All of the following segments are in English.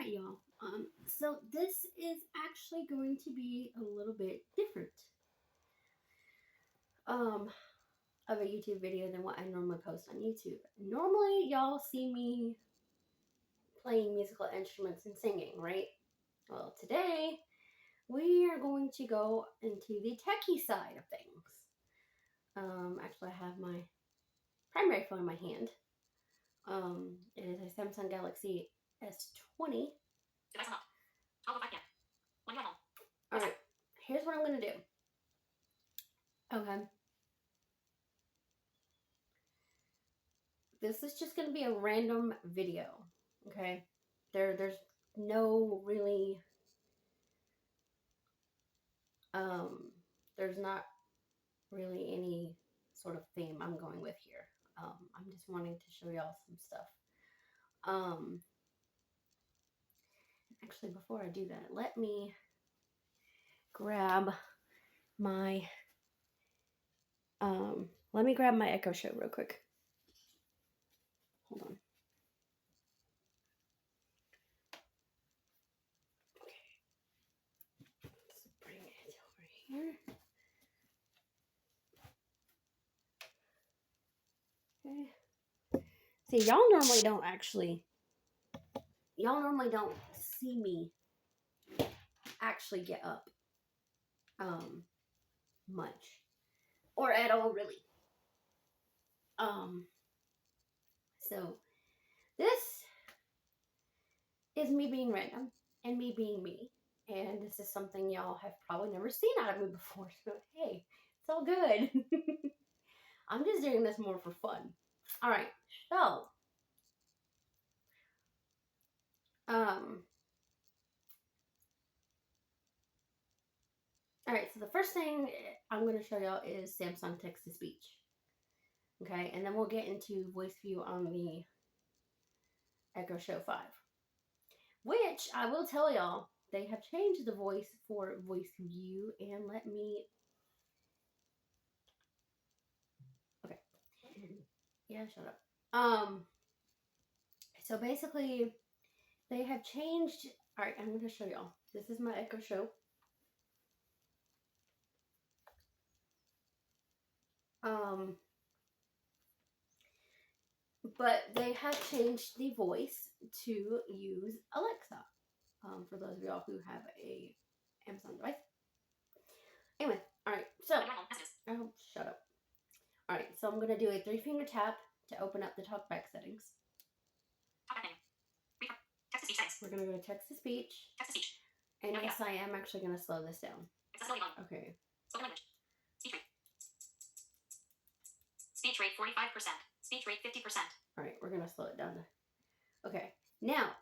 Alright, y'all. So this is actually going to be a little bit different of a YouTube video than what I normally post on YouTube. Normally, y'all see me playing musical instruments and singing, right? Well, today we are going to go into the techie side of things. Actually, I have my primary phone in my hand. It is a Samsung Galaxy S20. Alright, here's what I'm going to do. Okay. This is just going to be a random video, okay? There's no really, there's not really any sort of theme I'm going with here. I'm just wanting to show y'all some stuff. Actually, before I do that, let me grab my, Echo Show real quick. Hold on. Okay. Let's bring it over here. Okay. See, y'all normally don't see me actually get up much or at all, really. So this is me being random and me being me, and this is something y'all have probably never seen out of me before, so hey, it's all good. I'm just doing this more for fun. All right, so all right, so the first thing I'm going to show y'all is Samsung text-to-speech. Okay, and then we'll get into voice view on the Echo Show 5. Which, I will tell y'all, they have changed the voice for voice view, and let me... Okay. Yeah, shut up. So basically, they have changed... Alright, I'm going to show y'all. This is my Echo Show. But they have changed the voice to use Alexa. For those of y'all who have a Amazon device. Anyway, alright, so... Oh, shut up. Alright, so I'm going to do a 3-finger tap to open up the talkback settings. We're going to go to text-to-speech. And yes, I am actually going to slow this down. Okay. Speech rate 45%. Speech rate 50%. Alright, we're going to slow it down. Okay. Now,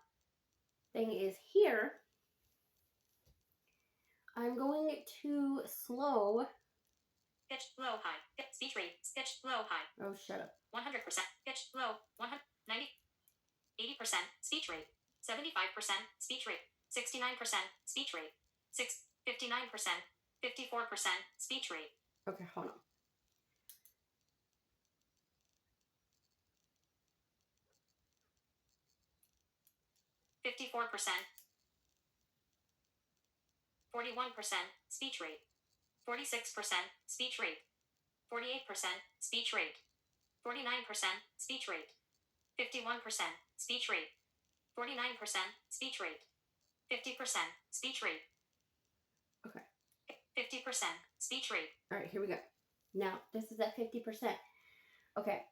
thing is here, I'm going to slow... Pitch, low, high. Speech rate, pitch, low, high. Oh, shut up. 100%. Pitch, low, 100, 90, 80% speech rate. 75% speech rate. 69% speech rate. 59%. 54% speech rate. Okay, hold on. %, 41% speech rate, 46% speech rate, 48% speech rate, 49% speech rate, 51% speech rate, 49% speech rate, 50% speech rate. Okay. 50% speech rate. All right, here we go. Now, this is at 50%. Okay,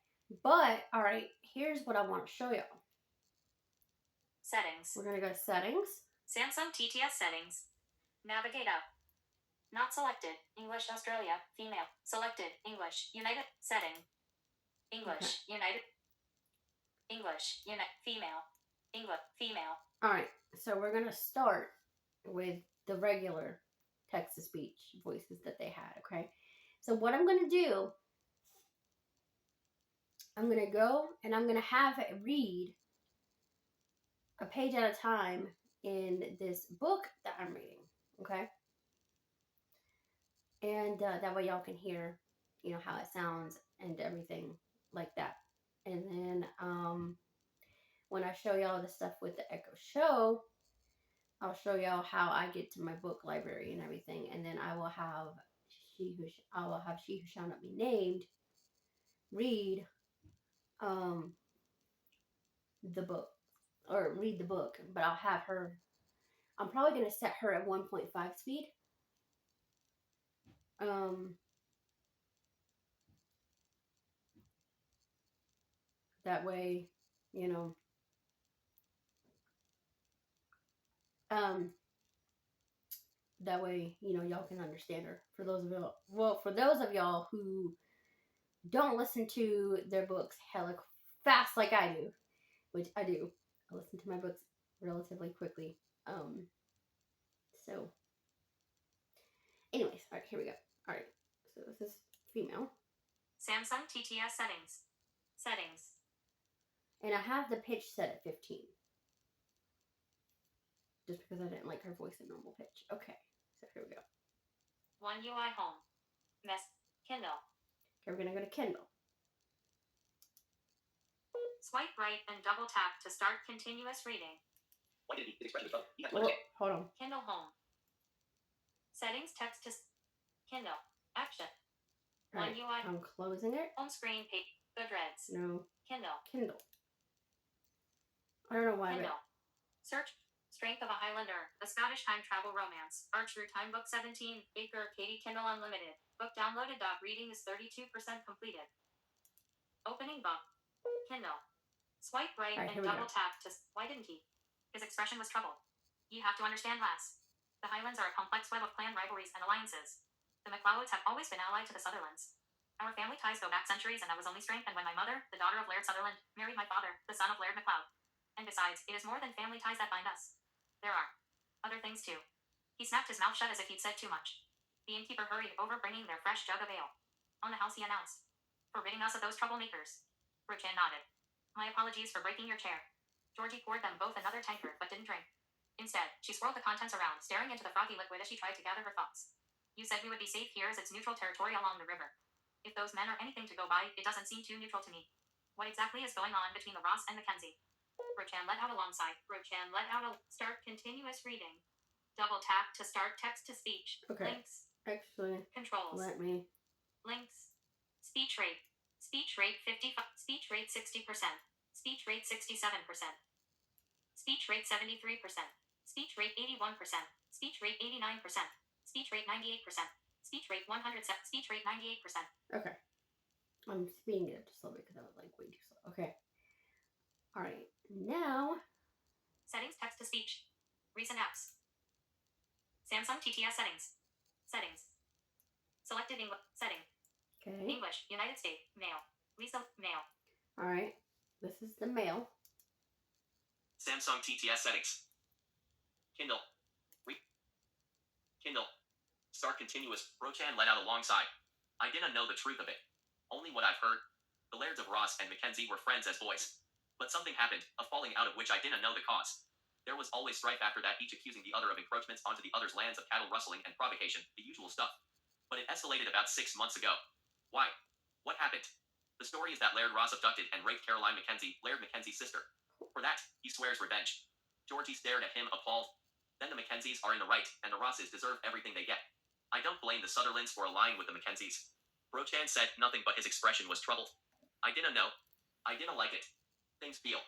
but, all right, here's what I want to show y'all. Settings. We're going to go to settings. Samsung TTS settings. Navigate up. Not selected. English Australia. Female. Selected. English. United. Setting. English. Okay. United. English. Female. English. Female. All right. So we're going to start with the regular text-to-speech voices that they had, okay? So what I'm going to do, I'm going to go and I'm going to have it read a page at a time in this book that I'm reading, okay? And that way y'all can hear, you know, how it sounds and everything like that. And then when I show y'all the stuff with the Echo Show, I'll show y'all how I get to my book library and everything, and then I will have she who shall not be named read um the book or read the book, but I'll have her. I'm probably gonna set her at 1.5 speed. Um, that way, you know, um, that way, y'all can understand her. For those of y'all, well, for those of y'all who don't listen to their books hella fast like I do, which I do. I listen to my books relatively quickly. So, anyways, all right, here we go. All right, so this is female, Samsung TTS settings. Settings. and I have the pitch set at 15, just because I didn't like her voice at normal pitch. Okay, so here we go. One UI home. Mess. Kindle. Okay, we're gonna go to Kindle. Swipe right and double tap to start continuous reading. Why did he express himself? Oh, hold on. Kindle home. Settings text to Kindle. Action. All right, One UI. I'm closing it. Home screen page. Goodreads. No. Kindle. Kindle. I don't know why. Kindle. Search. Strength of a Highlander. A Scottish time travel romance. Arch through time book 17. Baker, Katie Kindle Unlimited. Book downloaded. Reading is 32% completed. Opening book. Kindle. Swipe right All right, and double tap to. Why didn't he? His expression was troubled. You have to understand, lass. The Highlands are a complex web of clan rivalries and alliances. The McLeods have always been allied to the Sutherlands. Our family ties go back centuries, and I was only strengthened when my mother, the daughter of Laird Sutherland, married my father, the son of Laird McLeod. And besides, it is more than family ties that bind us. There are other things too. He snapped his mouth shut as if he'd said too much. The innkeeper hurried over, bringing their fresh jug of ale. On the house, he announced, "Forbidding us of those troublemakers." Rochan nodded. "My apologies for breaking your chair." Georgie poured them both another tankard, but didn't drink. Instead, she swirled the contents around, staring into the frothy liquid as she tried to gather her thoughts. "You said we would be safe here as it's neutral territory along the river. If those men are anything to go by, it doesn't seem too neutral to me. What exactly is going on between the Ross and Mackenzie?" Rochan let out alongside. Rochan let out a start continuous reading. Double tap to start text to speech. Okay. Links. Actually, Controls. let me. Links. Speech rate. Speech rate 55. Speech rate 60%. Speech rate 67%. Speech rate 73%. Speech rate 81%. Speech rate 89%. Speech rate 98%. Speech rate 100. Speech rate 98%. Okay. I'm speeding it up just a little bit because I was like way too slow. Okay. All right. Now. Settings text to speech. Recent apps. Samsung TTS settings. Settings. Selected English. Setting. Okay. English. United States. Mail. Lisa. Mail. All right. This is the mail. Samsung TTS settings. Kindle. Kindle. Start continuous. Rochan let out alongside. I didn't know the truth of it. Only what I've heard. The Lairds of Ross and Mackenzie were friends as boys. But something happened, a falling out of which I didn't know the cause. There was always strife after that, each accusing the other of encroachments onto the other's lands, of cattle rustling and provocation, the usual stuff. But it escalated about 6 months ago. Why? What happened? The story is that Laird Ross abducted and raped Caroline Mackenzie, Laird Mackenzie's sister. For that, he swears revenge. Georgie stared at him, appalled. Then the Mackenzies are in the right, and the Rosses deserve everything they get. I don't blame the Sutherlands for allying with the Mackenzies. Rochan said nothing, but his expression was troubled. I didn't know. I didn't like it. Things feel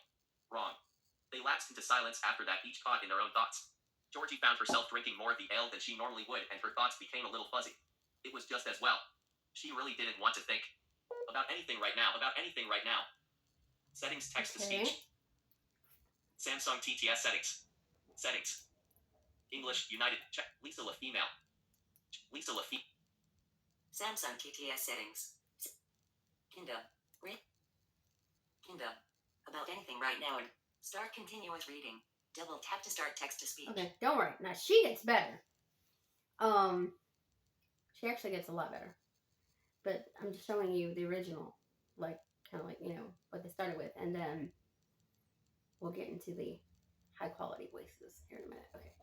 wrong. They lapsed into silence after that, each caught in their own thoughts. Georgie found herself drinking more of the ale than she normally would, and her thoughts became a little fuzzy. It was just as well. She really didn't want to think about anything right now. Settings text to speech. Samsung TTS settings. Settings. English United. Check. Lisa La female. Lisa La Samsung TTS settings. Kindle. Kindle. About anything right now and start continuous reading. Double tap to start text to speech. Okay, don't worry. Now she gets better. She actually gets a lot better. But I'm just showing you the original, like kind of like what they started with, and then we'll get into the high quality voices here in a minute. Okay.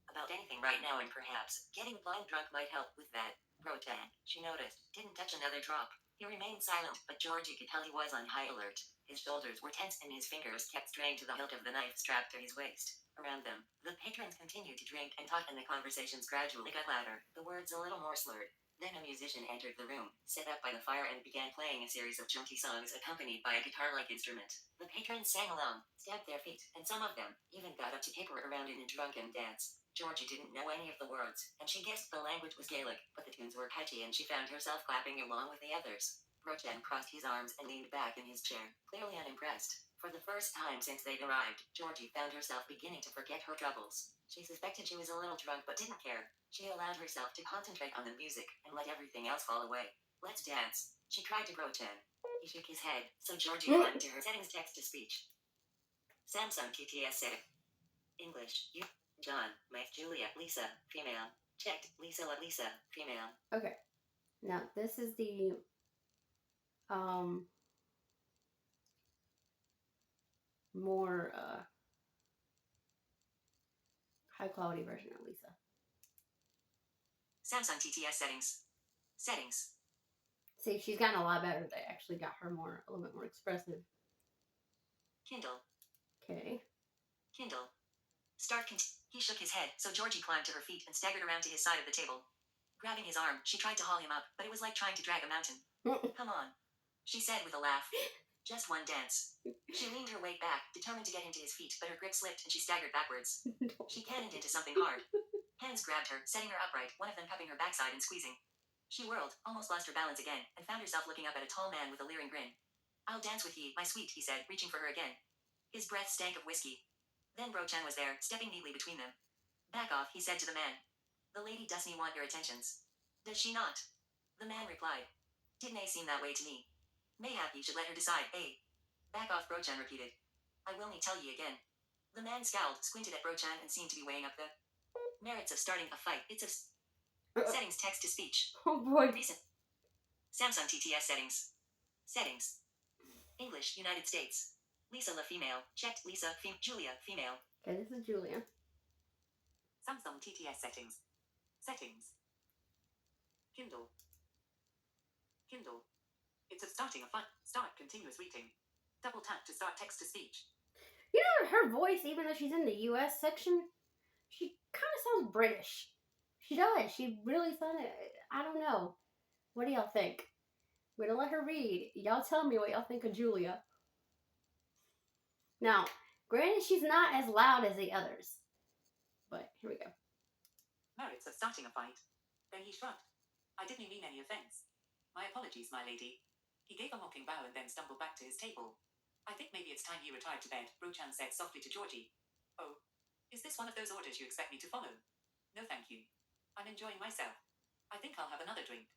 About anything right now and perhaps getting blind drunk might help with that. Rochan, she noticed, didn't touch another drop. He remained silent, but Georgie could tell he was on high alert. His shoulders were tense and his fingers kept straying to the hilt of the knife strapped to his waist. Around them, the patrons continued to drink and talk, and the conversations gradually got louder, the words a little more slurred. Then a musician entered the room, set up by the fire, and began playing a series of jaunty songs accompanied by a guitar-like instrument. The patrons sang along, stamped their feet, and some of them even got up to caper around in a drunken dance. Georgie didn't know any of the words, and she guessed the language was Gaelic, but the tunes were catchy and she found herself clapping along with the others. Rochan crossed his arms and leaned back in his chair, clearly unimpressed. For the first time since they'd arrived, Georgie found herself beginning to forget her troubles. She suspected she was a little drunk but didn't care. She allowed herself to concentrate on the music and let everything else fall away. Let's dance, she cried to Rochan. He shook his head, so Georgie went to her settings text-to-speech. Samsung TTS setting. English, you, John, Mike, Julia, Lisa, female. Checked, Lisa, female. Okay. Now, this is the more high quality version of Lisa. Samsung TTS settings. Settings. See, she's gotten a lot better. They actually got her a little bit more expressive. Kindle. Okay. Kindle. He shook his head, so Georgie climbed to her feet and staggered around to his side of the table. Grabbing his arm, she tried to haul him up, but it was like trying to drag a mountain. Come on, she said with a laugh. Just one dance. She leaned her weight back, determined to get him to his feet, but her grip slipped and she staggered backwards. She cannoned into something hard. Hands grabbed her, setting her upright, one of them cupping her backside and squeezing. She whirled, almost lost her balance again, and found herself looking up at a tall man with a leering grin. I'll dance with ye, my sweet, he said, reaching for her again. His breath stank of whiskey. Then Rochan was there, stepping neatly between them. Back off, he said to the man. The lady doesn't want your attentions. Does she not? The man replied. Didn't they seem that way to me? Mayhap you should let her decide, eh? Back off, Rochan repeated. I will not tell ye again. The man scowled, squinted at Rochan, and seemed to be weighing up the merits of starting a fight. It's a settings text to speech. Oh boy. Recent. Samsung TTS settings. Settings. English, United States. Lisa La female. Checked. Lisa Julia female. Okay, this is Julia. Samsung TTS settings. Settings. Kindle. Kindle. It's starting a fight. Start continuous reading. Double tap to start text to speech. You know, her voice, even though she's in the US section, she kind of sounds British. She does. She really sounded, I don't know. What do y'all think? We're gonna let her read. Y'all tell me what y'all think of Julia. Now, granted, she's not as loud as the others. But here we go. Merits of starting a fight. Then he shrugged. I didn't mean any offense. My apologies, my lady. He gave a mocking bow and then stumbled back to his table. I think maybe it's time you retired to bed, Rochan said softly to Georgie. Oh, is this one of those orders you expect me to follow? No thank you. I'm enjoying myself. I think I'll have another drink.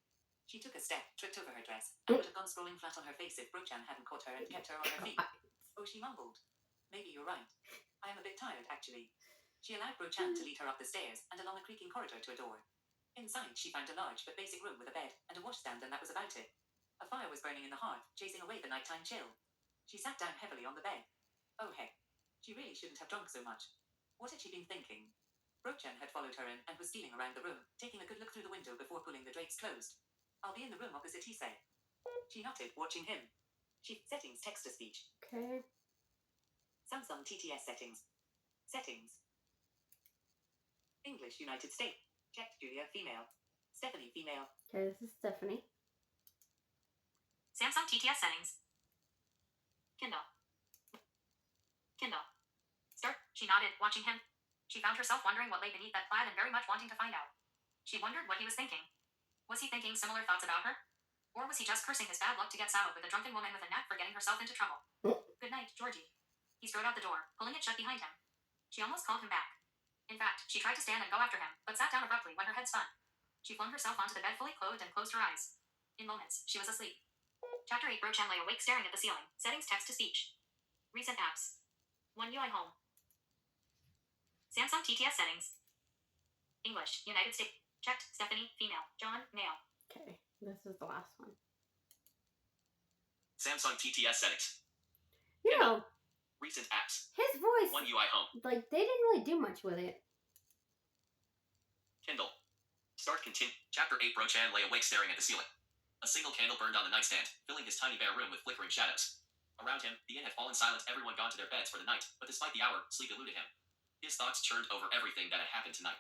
She took a step, tripped over her dress, and would have gone sprawling flat on her face if Rochan hadn't caught her and kept her on her feet. Oh, she mumbled. Maybe you're right. I am a bit tired, actually. She allowed Rochan to lead her up the stairs and along a creaking corridor to a door. Inside, she found a large but basic room with a bed and a washstand, and that was about it. A fire was burning in the hearth, chasing away the nighttime chill. She sat down heavily on the bed. Oh heck, she really shouldn't have drunk so much. What had she been thinking? Rochan had followed her in and was stealing around the room, taking a good look through the window before pulling the drapes closed. I'll be in the room opposite, he said. She nodded, watching him. Settings text to speech. Okay. Samsung TTS settings. Settings. English, United States. Checked. Julia, female. Stephanie, female. Okay, this is Stephanie. Samsung TTS settings. Kindle. Kindle. Start. She nodded, watching him. She found herself wondering what lay beneath that plaid and very much wanting to find out. She wondered what he was thinking. Was he thinking similar thoughts about her? Or was he just cursing his bad luck to get saddled with a drunken woman with a knack for getting herself into trouble? Good night, Georgie. He strode out the door, pulling it shut behind him. She almost called him back. In fact, she tried to stand and go after him, but sat down abruptly when her head spun. She flung herself onto the bed fully clothed and closed her eyes. In moments, she was asleep. Chapter 8. Rochan lay awake staring at the ceiling. Settings text to speech. Recent apps. One UI home. Samsung TTS settings. English, United States. Checked. Stephanie, female. John, male. Okay, this is the last one. Samsung TTS settings. You know, Recent apps. his voice, One UI home. like, they didn't really do much with it. Kindle. Start continue. Chapter 8. Rochan lay awake staring at the ceiling. A single candle burned on the nightstand, filling his tiny bare room with flickering shadows. Around him, the inn had fallen silent, everyone gone to their beds for the night, but despite the hour, sleep eluded him. His thoughts churned over everything that had happened tonight.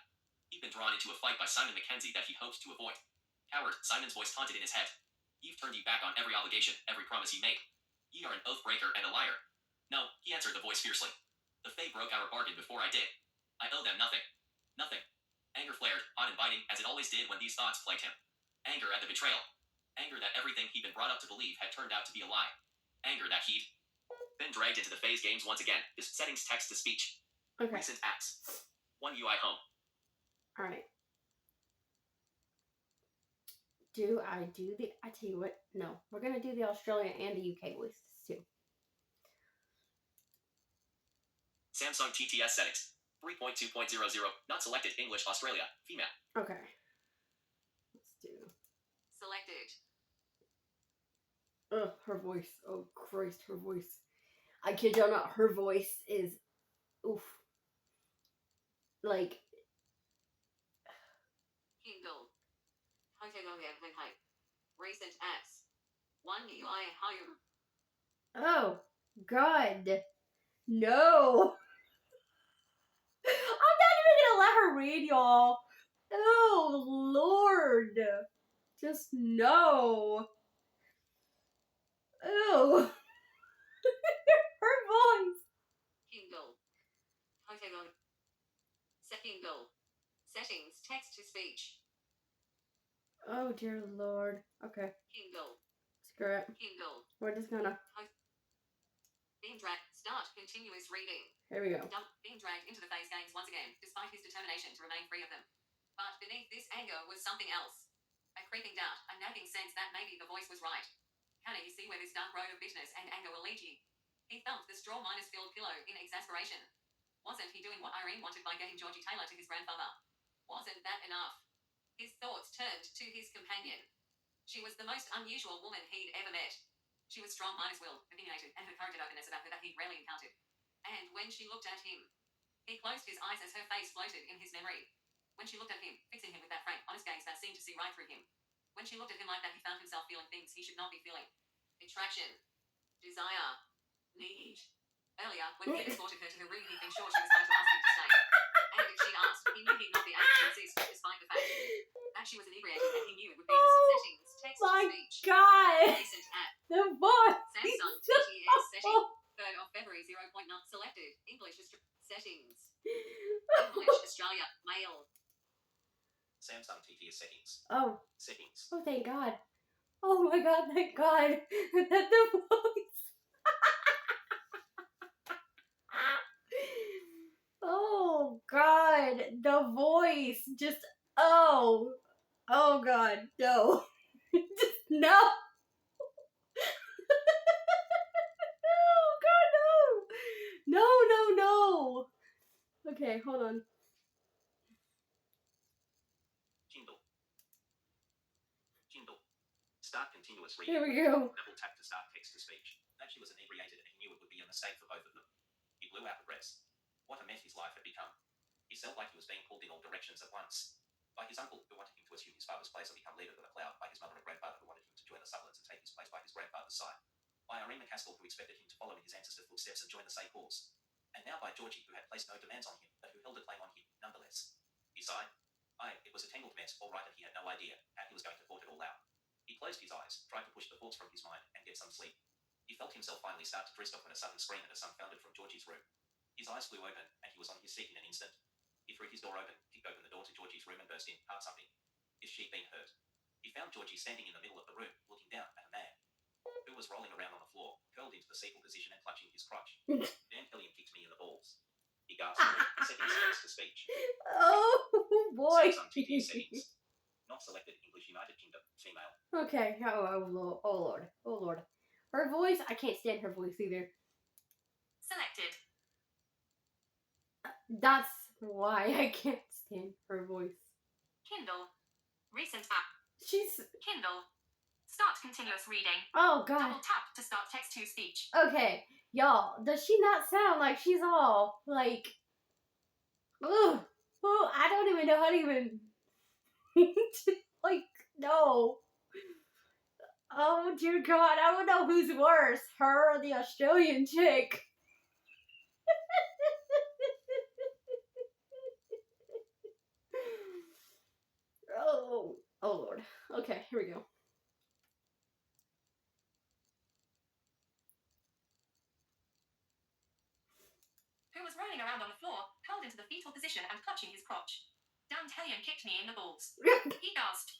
He'd been drawn into a fight by Simon Mackenzie that he hoped to avoid. Coward, Simon's voice taunted in his head. You've turned ye back on every obligation, every promise ye made. Ye are an oath-breaker and a liar. No, he answered the voice fiercely. The Fae broke our bargain before I did. I owe them nothing. Nothing. Anger flared, hot and biting, as it always did when these thoughts plagued him. Anger at the betrayal. Anger that everything he'd been brought up to believe had turned out to be a lie. Anger that he'd been dragged into the Fae's games once again. His settings text to speech. Okay. Recent acts. 1 UI home. Alright. Do I do the... I tell you what. No. We're going to do the Australia and the UK voices too. Samsung TTS settings. 3.2.00. Not selected. English, Australia. Female. Okay. Let's do... Selected. Ugh, her voice. Oh, Christ, her voice. I kid you not, her voice is... Oof. Like... Kindle. Recent apps. 1 UI home. Oh, God. No. I'm not even gonna let her read, y'all. Oh, Lord. Just no. Oh. Her voice. Kindle. Kindle. Settings. Text to speech. Oh, dear Lord. Okay. Kindle. Screw it. Kindle. We're just gonna... Being dragged. Start continuous reading. Here we go. Being dragged into the Fae's games once again, despite his determination to remain free of them. But beneath this anger was something else. A creeping doubt, a nagging sense that maybe the voice was right. Can he see where this dark road of bitterness and anger will lead you? He thumped the straw minus filled pillow in exasperation. Wasn't he doing what Irene wanted by getting Georgie Taylor to his grandfather? Wasn't that enough? His thoughts turned to his companion. She was the most unusual woman he'd ever met. She was strong minus will, opinionated, and her courage and openness about her that he'd rarely encountered. And when she looked at him, he closed his eyes as her face floated in his memory. When she looked at him, fixing him with that frank, honest gaze that seemed to see right through him. When she looked at him like that, he found himself feeling things he should not be feeling. Attraction. Desire. Need. Earlier, when he had escorted her to her room, he'd been sure she was going to ask him to stay. And if she asked, he knew he'd not be able to resist, despite the fact that she was inebriated, and he knew it would be in the settings, text to My speech. God. Recent app. The voice. Samsung TTS setting. 3rd of February 0.9 selected. English settings. English Australia. Male. Samsung TTS settings. Oh. Settings. Oh, thank God. Oh my God, thank God. That the voice. Oh God, the voice. Just, oh. Oh God, no. Just no. Oh God, no. No. Okay, hold on. Kindle. Start continuous reading. Here we go. Double tap to start text to speech. That she was inebriated and he knew it would be a mistake for both of them. He blew out the breath. What a mess his life had become. He felt like he was being pulled in all directions at once. By his uncle, who wanted him to assume his father's place or become leader of the cloud. By his mother and grandfather, who wanted him to join the Sutherlands and take his place by his grandfather's side. By Irene McCaskill, who expected him to follow in his ancestor footsteps and join the same cause. And now by Georgie, who had placed no demands on him, but who held a claim on him nonetheless. He sighed. It was a tangled mess, all right, and he had no idea how he was going to sort it all out. He closed his eyes, tried to push the thoughts from his mind, and get some sleep. He felt himself finally start to drift off when a sudden scream and a sound sounded from Georgie's room. His eyes flew open, and he was on his seat in an instant. He threw his door open, kicked open the door to Georgie's room and burst in, heart thumping. His sheep been hurt. He found Georgie standing in the middle of the room, looking down at a man who was rolling around on the floor, curled into the fetal position and clutching his crotch. Dan Killian kicked me in the balls. He gasped, setting his face to speech. Oh boy. Samsung TTS settings. Not selected. English United Kingdom. Female. Okay. Oh Lord. Her voice. I can't stand her voice either. Selected. That's why I can't stand her voice. Kindle. Recent app. She's. Kindle. Start continuous reading. Oh God. Double tap to start text to speech. Okay, y'all. Does she not sound like she's all like? Ugh. Oh, I don't even know how to even. Like no. Oh dear God, I don't know who's worse, her or the Australian chick. Oh Lord. Okay, here we go. Who was rolling around on the floor, curled into the fetal position and clutching his crotch. Damned hellion kicked me in the balls. He gasped.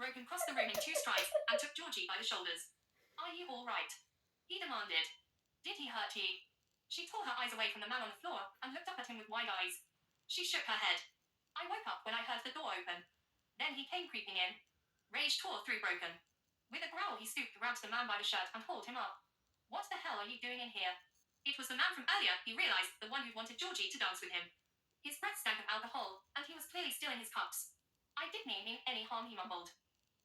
Broken crossed the room in 2 strides and took Georgie by the shoulders. Are you all right? He demanded. Did he hurt you? She tore her eyes away from the man on the floor and looked up at him with wide eyes. She shook her head. I woke up when I heard the door open. Then he came creeping in. Rage tore through Broken. With a growl, he stooped, grabbed the man by the shirt and hauled him up. What the hell are you doing in here? It was the man from earlier, he realized, the one who wanted Georgie to dance with him. His breath stank of alcohol, and he was clearly still in his cups. I didn't mean any harm, he mumbled.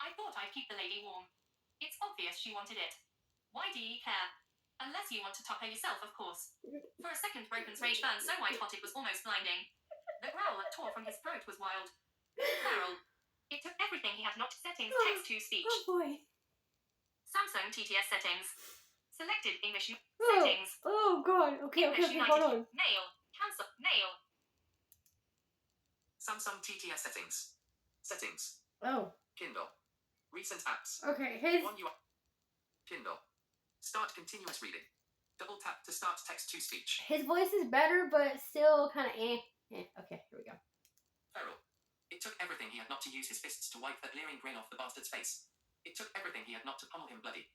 I thought I'd keep the lady warm. It's obvious she wanted it. Why do you care? Unless you want to top her yourself, of course. For a second, Broken's rage burned so white-hot it was almost blinding. The growl that tore from his throat was wild. Feral. It took everything he had not. Settings, text to speech. Oh boy. Samsung TTS settings. Selected English settings. Oh God. Okay, English hold United. on. Nail. Cancel. Nail. Samsung TTS settings. Settings. Oh. Kindle. Recent apps. Okay, his. One UI. Kindle. Start continuous reading. Double tap to start text to speech. His voice is better, but still kind of Okay, here we go. Feral. It took everything he had not to use his fists to wipe that leering grin off the bastard's face. It took everything he had not to pummel him bloody.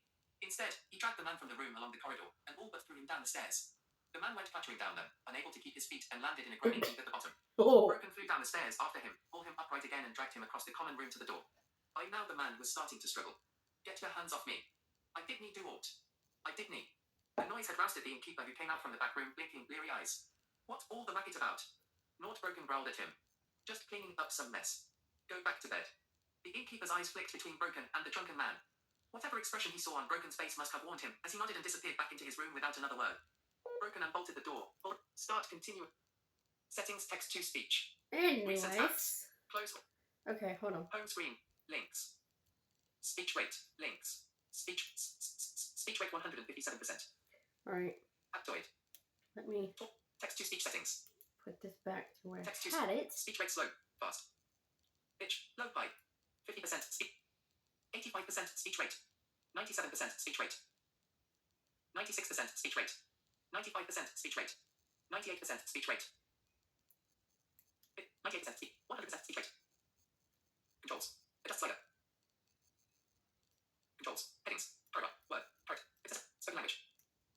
Instead, he dragged the man from the room along the corridor and all but threw him down the stairs. The man went clattering down them, unable to keep his feet, and landed in a groaning heap at the bottom. Oh. Broken flew down the stairs after him, pulled him upright again, and dragged him across the common room to the door. By now the man was starting to struggle. Get your hands off me. I did need do aught. I did need. The noise had roused the innkeeper, who came out from the back room, blinking bleary eyes. What's all the racket about? Naught. Broken growled at him. Just cleaning up some mess. Go back to bed. The innkeeper's eyes flicked between Broken and the drunken man. Whatever expression he saw on Broken's face must have warned him, as he nodded and disappeared back into his room without another word. Broken unbolted the door. Start continue. Settings text to speech. Anyways. Recent apps. Close. Okay, hold on. Home screen. Links. Speech rate. Links. Speech rate 157%. Alright. Aptoid. Let me Text to speech settings. put this back to where Text to I had it. Speech rate slow. Fast. Pitch. Low high. 50% speech. 85% speech rate. 97% speech rate. 96% speech rate. 95% speech rate. 98% speech rate. 98% speech. 100% speech rate. Controls. Adjust slider. Controls. Headings. Paragraph. Word. Part. Etc. Spoken language.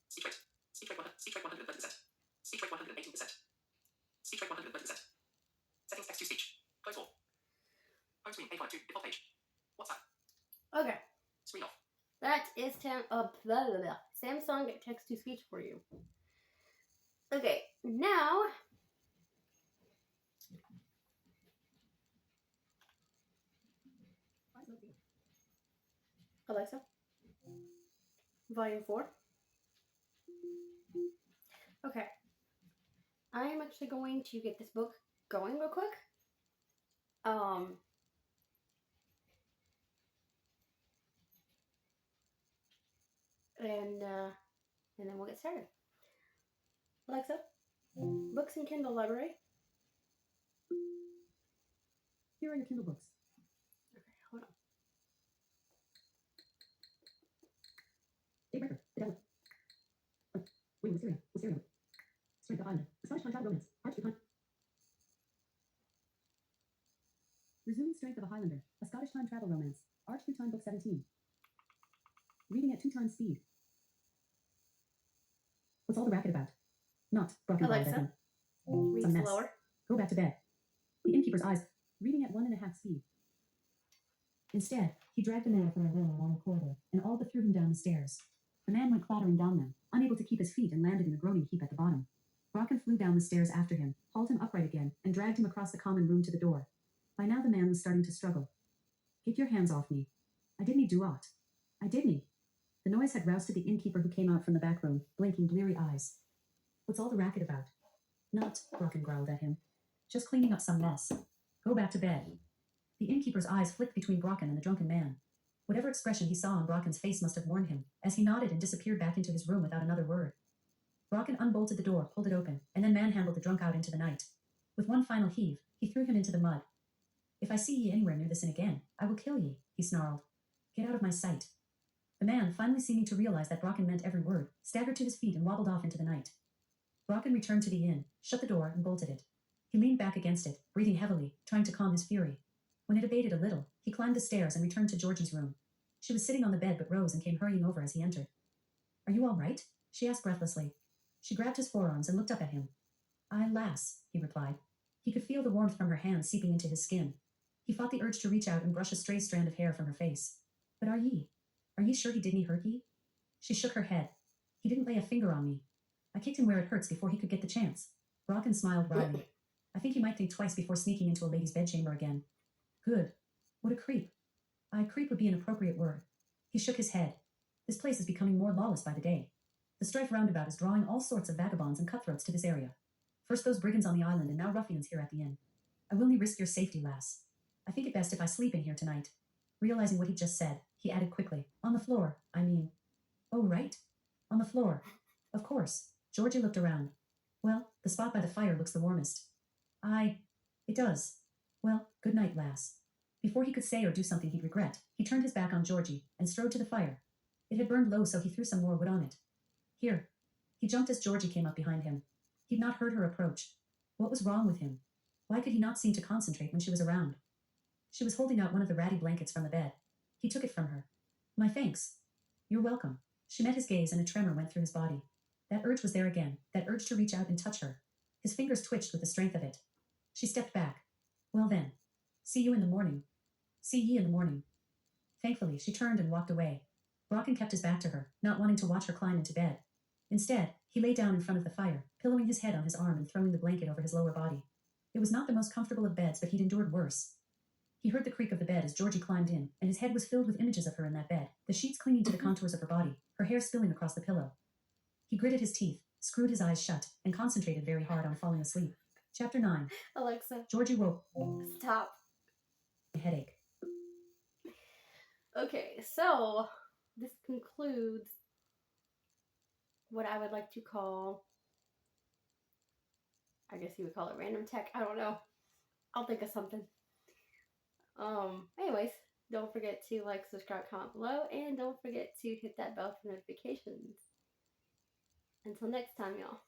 Speech rate. Speech rate 130%. Speech rate 118%. Speech rate 130%. Settings text to speech. Close all. Home screen page 1 2. Default page. WhatsApp. Okay. Screen off. That is Samsung text to speech for you. Okay, now Alexa, volume 4. Okay, I am actually going to get this book going real quick. And then we'll get started. Alexa, books and Kindle library. Here are your Kindle books. Okay, hold on. Date record. The Devil. Wing Wisteria. Wisteria. Strength of Highlander. A Scottish time travel romance. Arch to time. Resuming Strength of a Highlander. A Scottish time travel romance. Arch through time book 17. Reading at 2 times speed. What's all the racket about? Not Brocken Alexa, read Some mess. slower. Go back to bed. The innkeeper's eyes, reading at 1.5 speed. Instead, he dragged the man from a room along the corridor and all but threw him down the stairs. The man went clattering down them, unable to keep his feet, and landed in a groaning heap at the bottom. Brocken flew down the stairs after him, hauled him upright again, and dragged him across the common room to the door. By now the man was starting to struggle. Get your hands off me. I didn't do aught. I didn't. The noise had roused the innkeeper, who came out from the back room, blinking bleary eyes. What's all the racket about? Not, Brocken growled at him. Just cleaning up some mess. Go back to bed. The innkeeper's eyes flicked between Brocken and the drunken man. Whatever expression he saw on Brocken's face must have warned him, as he nodded and disappeared back into his room without another word. Brocken unbolted the door, pulled it open, and then manhandled the drunk out into the night. With one final heave, he threw him into the mud. If I see ye anywhere near this inn again, I will kill ye, he snarled. Get out of my sight. The man, finally seeming to realize that Brocken meant every word, staggered to his feet and wobbled off into the night. Brocken returned to the inn, shut the door, and bolted it. He leaned back against it, breathing heavily, trying to calm his fury. When it abated a little, he climbed the stairs and returned to Georgie's room. She was sitting on the bed but rose and came hurrying over as he entered. Are you all right? She asked breathlessly. She grabbed his forearms and looked up at him. Aye, lass, he replied. He could feel the warmth from her hands seeping into his skin. He fought the urge to reach out and brush a stray strand of hair from her face. But are ye sure he didn't hurt ye? She shook her head. He didn't lay a finger on me. I kicked him where it hurts before he could get the chance. Brocken smiled wryly. I think he might think twice before sneaking into a lady's bedchamber again. Good. What a creep. Creep would be an appropriate word. He shook his head. This place is becoming more lawless by the day. The strife roundabout is drawing all sorts of vagabonds and cutthroats to this area. First those brigands on the island and now ruffians here at the inn. I will need risk your safety, lass. I think it best if I sleep in here tonight. Realizing what he just said, he added quickly, on the floor, I mean. Oh, right. On the floor. Of course. Georgie looked around. Well, the spot by the fire looks the warmest. It does. Well, good night, lass. Before he could say or do something he'd regret, he turned his back on Georgie and strode to the fire. It had burned low, so he threw some more wood on it. Here. He jumped as Georgie came up behind him. He'd not heard her approach. What was wrong with him? Why could he not seem to concentrate when she was around? She was holding out one of the ratty blankets from the bed. He took it from her. My thanks. You're welcome. She met his gaze and a tremor went through his body. That urge was there again, that urge to reach out and touch her. His fingers twitched with the strength of it. She stepped back. Well then. See you in the morning. See ye in the morning. Thankfully, she turned and walked away. Brocken kept his back to her, not wanting to watch her climb into bed. Instead, he lay down in front of the fire, pillowing his head on his arm and throwing the blanket over his lower body. It was not the most comfortable of beds, but he'd endured worse. He heard the creak of the bed as Georgie climbed in, and his head was filled with images of her in that bed, the sheets clinging to the contours of her body, her hair spilling across the pillow. He gritted his teeth, screwed his eyes shut, and concentrated very hard on falling asleep. Chapter 9. Alexa, Georgie woke. stop. Headache. Okay, so this concludes what I would like to call, I guess you would call it random tech. I don't know. I'll think of something. Anyways, don't forget to like, subscribe, comment below, and don't forget to hit that bell for notifications. Until next time, y'all.